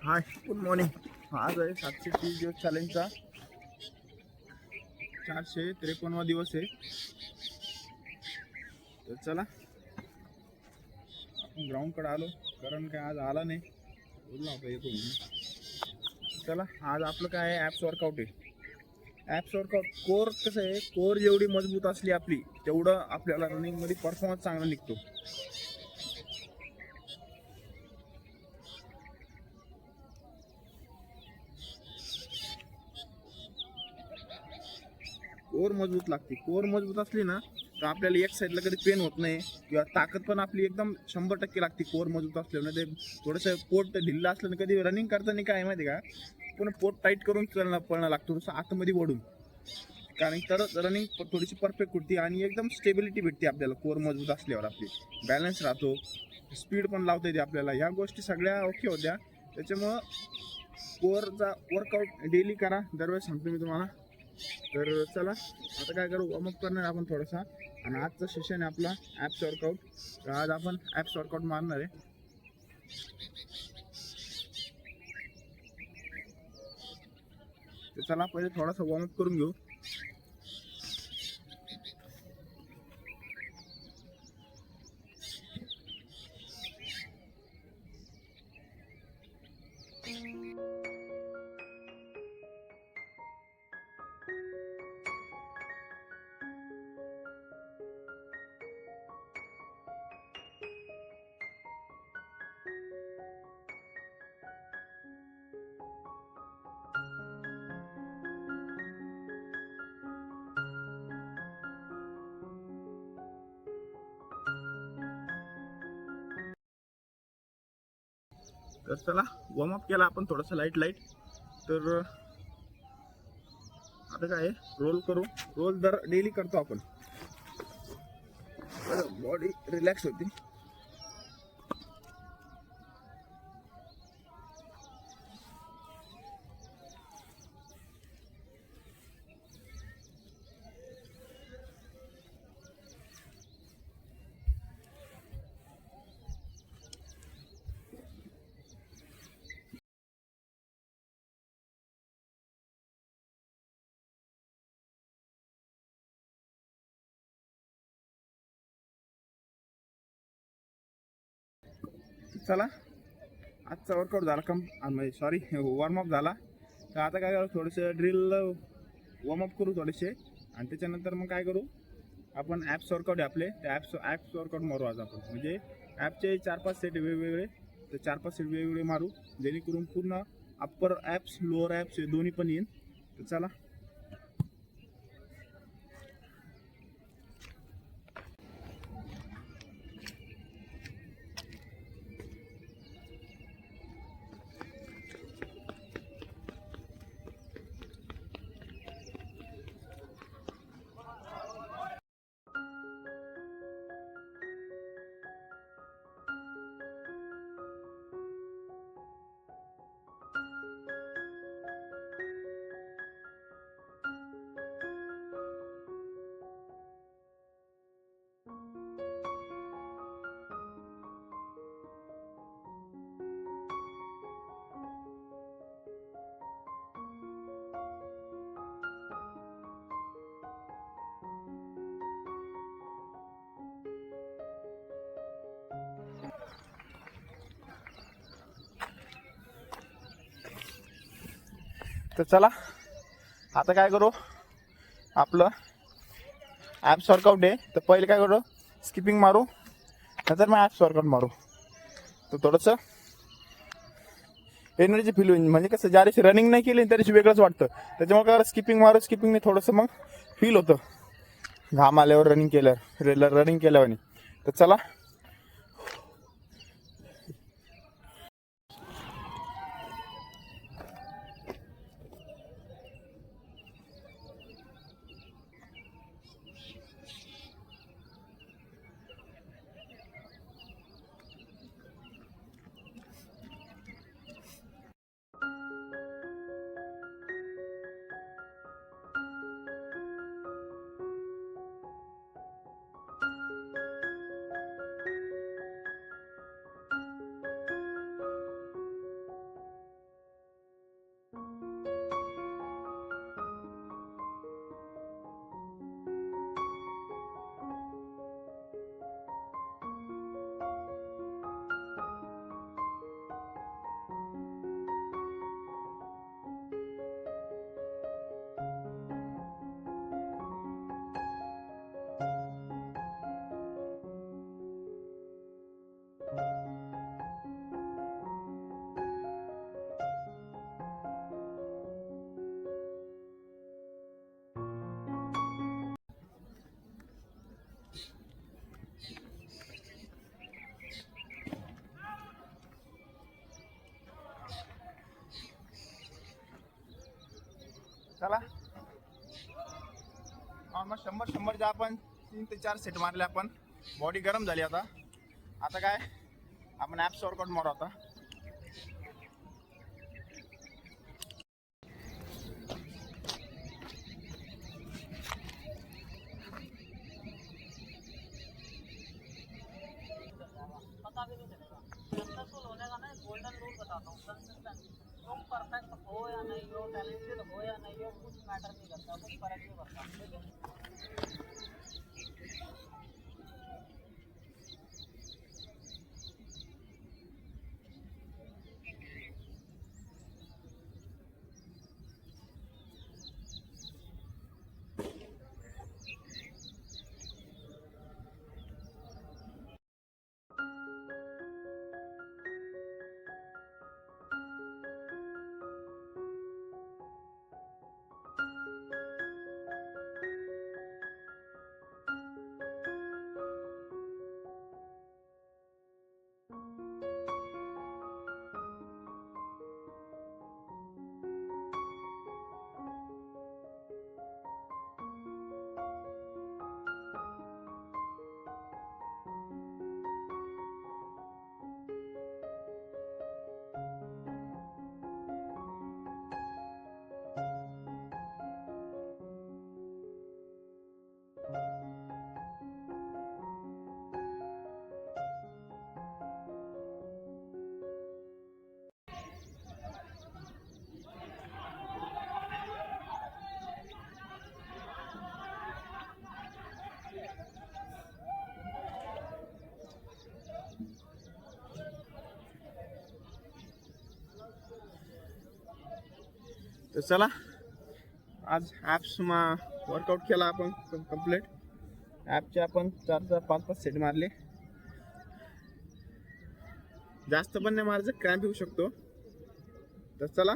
हाय, good morning. आज आहे 730 दिवस चॅलेंजचा 453वा दिवस आहे. तर चला आपण ग्राउंडकडे आलो, कारण काय आज आला नाही, बोलला होता येतो म्हणून. चला आज आपलं काय आहे, ॲप्स वर्कआउट आहे. ॲप्स वर्कआउट कोर कसं आहे, कोर जेवढी मजबूत असली आपली तेवढं आपल्याला रनिंगमध्ये परफॉर्मन्स चांगला निघतो. कोर मजबूत लागते. कोर मजबूत असली ना तर आपल्याला एक साईडला कधी पेन होत नाही, किंवा ताकद पण आपली एकदम 100% लागते कोर मजबूत असल्यानं. ते थोडंसं पोट ढिल्लं असलं ना, कधी रनिंग करताना काय माहिती का, पण पोट टाईट करून पळणं लागतं, थोडंसं आतमध्ये ओढून, कारण तर रनिंग थोडीशी परफेक्ट होती आणि एकदम स्टेबिलिटी भेटते आपल्याला. कोर मजबूत असल्यावर आपली बॅलन्स राहतो, स्पीड पण लावता येते आपल्याला. ह्या गोष्टी सगळ्या ओके होत्या. त्याच्यामुळं कोरचा वर्कआउट डेली करा, दरवेळेस सांगतो मी तुम्हाला. तर चला आता काय करू, वॉर्मअप करणार आपण थोडासा. आणि आजचं सेशन आहे आपला ॲप्स वर्कआउट. तर आज आपण ॲप्स वर्कआउट मारणार आहे. तर चला पहिले थोडासा वॉर्मअप करून घेऊ. तर चला वॉर्मअप केला आपण थोडंसं लाईट. तर आता काय रोल करू. रोल दर डेली करतो आपण, बॉडी रिलॅक्स होती. चला आजचा वर्कआउट झाला, सॉरी वॉर्मअप झाला. तर आता काय करू, थोडेसे ड्रिल वॉर्मअप करू थोडेसे, आणि त्याच्यानंतर मग काय करू आपण ॲप्स वर्कआउट आहे आपले, त्या ॲप्स वर्कआउट मारू आज आपण. म्हणजे ॲपचे 4-5 सेट वेगवेगळे, तर 4-5 सेट वेगवेगळे मारू, जेणेकरून पूर्ण अप्पर ॲप्स लोअर ॲप्स हे दोन्ही पण येईल. तर चला तर चला आता काय करू, आपलं ॲप्स वर्कआउट आहे. तर पहिले काय करू, स्किपिंग मारू, नंतर मग ॲप्स वर्कआउट मारू. तर थोडंसं एनर्जी फील होईल. म्हणजे कसं, ज्या दिवशी रनिंग नाही केली त्या दिवशी वेगळंच वाटतं. त्याच्यामुळे काय स्किपिंग मारू, स्किपिंगने थोडंसं मग फील होतं घाम आल्यावर, रनिंग केल्यावर. तर चला चला ऑलमोस्ट 100 आपण 3 ते 4 सेट मारले. आपण बॉडी गरम झाली. आता काय आपण ॲप्स वर्कआउट मारू आता. पता भी नहीं चलेगा सक्सेसफुल होने का ना गोल्डन रूल बताता हूँ. कंसिस्टेंसी. तुम परफेक्ट हो या नहीं हो, टैलेंटेड हो या नहीं हो, कुछ मैटर नहीं करता, कुछ फर्क नहीं पड़ता. ठीक है. तर चला आज ॲप्स वर्कआउट केला आपण कंप्लीट. ॲपचे आपण 4-5 सेट मारले. जास्त पण नाही मारायचं, क्रॅम्प येऊ शकतो. तर चला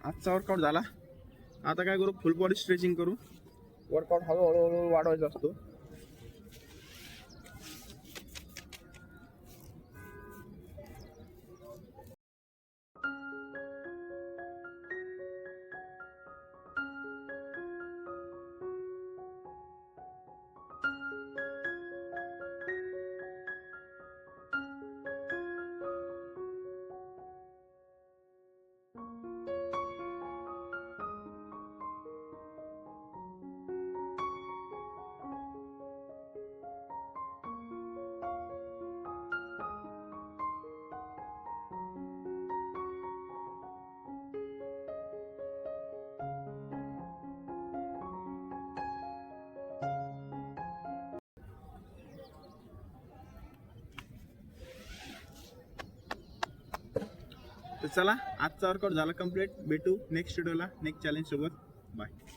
आजचा वर्कआउट झाला. आता काय करू, फुल बॉडी स्ट्रेचिंग करू. वर्कआउट हळूहळू वाढवायचा असतो. तर चला आजचा वर्कआउट झाला कंप्लीट. भेटू नेक्स्ट व्हिडिओला नेक्स्ट चॅलेंज सोबत. बाय.